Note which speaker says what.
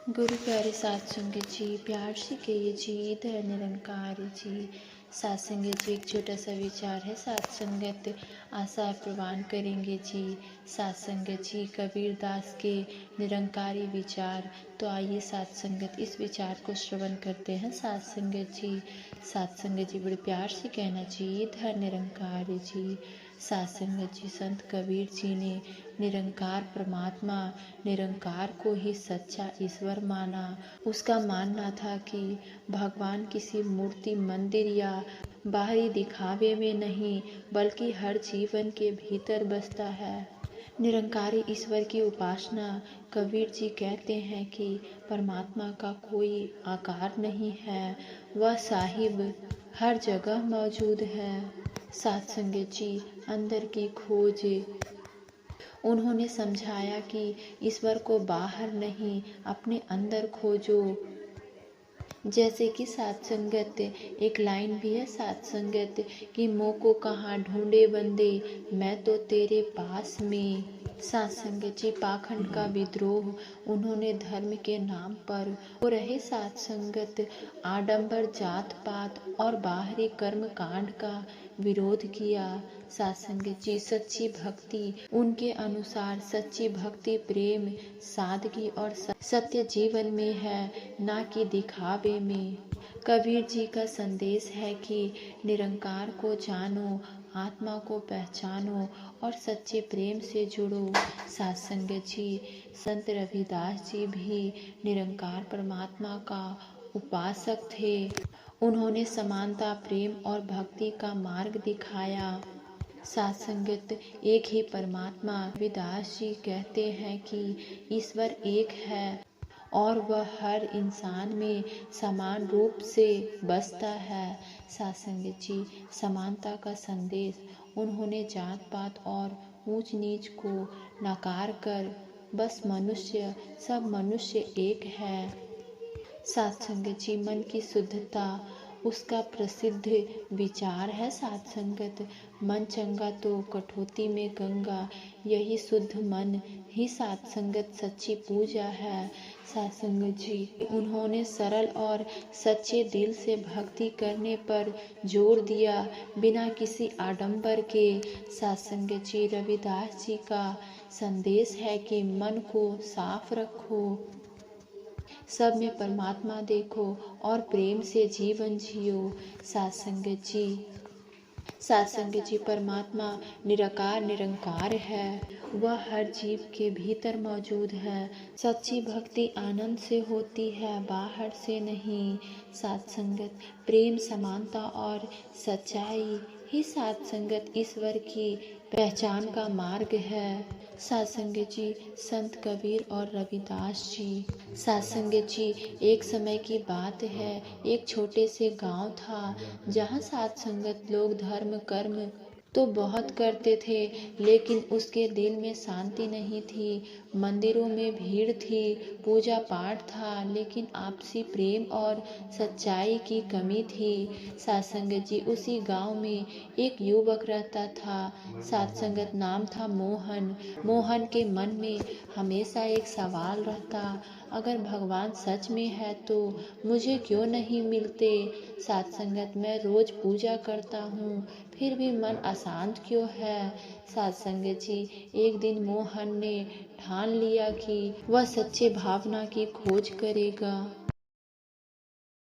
Speaker 1: गुरु प्यारे साथ संगत जी, प्यार से कहिए जी, इधर निरंकार जी। साथ संगत जी, एक छोटा सा विचार है साथ संगत, आशा प्रवान करेंगे जी। साथ संगत जी, कबीर दास के निरंकारी विचार। तो आइए साथ संगत इस विचार को श्रवण करते हैं साथ संगत जी। साथ संगत जी, बड़े प्यार से कहना जी, इधर निरंकार जी। साथ संगत जी, संत कबीर जी ने निरंकार परमात्मा, निरंकार को ही सच्चा ईश्वर माना। उसका मानना था कि भगवान किसी मूर्ति, मंदिर या बाहरी दिखावे में नहीं, बल्कि हर जीवन के भीतर बसता है। निरंकारी ईश्वर की उपासना, कबीर जी कहते हैं कि परमात्मा का कोई आकार नहीं है, वह साहिब हर जगह मौजूद है। साथ संगत जी, अंदर की खोज। उन्होंने समझाया कि ईश्वर को बाहर नहीं, अपने अंदर खोजो। जैसे कि साथ संगत एक लाइन भी है साथ संगत कि मोह को कहाँ ढूंढे बंदे, मैं तो तेरे पास में। साथ संगत जी, पाखंड का विद्रोह उन्होंने धर्म के नाम पर हो रहे साथ संगत आडंबर, जात पात और बाहरी कर्म कांड का विरोध किया। साथ संगत जी, सच्ची भक्ति उनके अनुसार सच्ची भक्ति प्रेम, सादगी और सत्य जीवन में है, ना कि दिखावे में। कबीर जी का संदेश है कि निरंकार को जानो, आत्मा को पहचानो और सच्चे प्रेम से जुड़ो। साथ संगत जी, संत रविदास जी भी निरंकार परमात्मा का उपासक थे। उन्होंने समानता, प्रेम और भक्ति का मार्ग दिखाया। साथ संगत, एक ही परमात्मा, रविदास जी कहते हैं कि ईश्वर एक है और वह हर इंसान में समान रूप से बसता है। साथ संगत जी, समानता का संदेश उन्होंने जात पात और ऊंच नीच को नकार कर बस मनुष्य, सब मनुष्य एक है। साथ संगत जी, मन की शुद्धता उसका प्रसिद्ध विचार है। साथ संगत, मन चंगा तो कठौती में गंगा, यही शुद्ध मन ही साथ संगत सच्ची पूजा है। साथ संगत जी, उन्होंने सरल और सच्चे दिल से भक्ति करने पर जोर दिया, बिना किसी आडंबर के। साथ संगत जी, रविदास जी का संदेश है कि मन को साफ रखो, सब में परमात्मा देखो और प्रेम से जीवन जियो। साथ संगत जी, साथ संगत जी, परमात्मा निराकार निरंकार है, वह हर जीव के भीतर मौजूद है। सच्ची भक्ति आनंद से होती है, बाहर से नहीं। साथ संगत, प्रेम, समानता और सच्चाई ही साथ संगत ईश्वर की पहचान का मार्ग है। साथ संगत जी, संत कबीर और रविदास जी। साथ संगत जी, एक समय की बात है, एक छोटे से गांव था जहां साथ संगत लोग धर्म कर्म तो बहुत करते थे, लेकिन उसके दिल में शांति नहीं थी। मंदिरों में भीड़ थी, पूजा पाठ था, लेकिन आपसी प्रेम और सच्चाई की कमी थी। साथ संगत जी, उसी गांव में एक युवक रहता था। साथ संगत, नाम था मोहन। मोहन के मन में हमेशा एक सवाल रहता, अगर भगवान सच में है तो मुझे क्यों नहीं मिलते। साथ संगत, मैं रोज पूजा करता हूँ, फिर भी मन अशांत क्यों है। साथ संगत जी, एक दिन मोहन ने ठान लिया कि वह सच्चे भावना की खोज करेगा।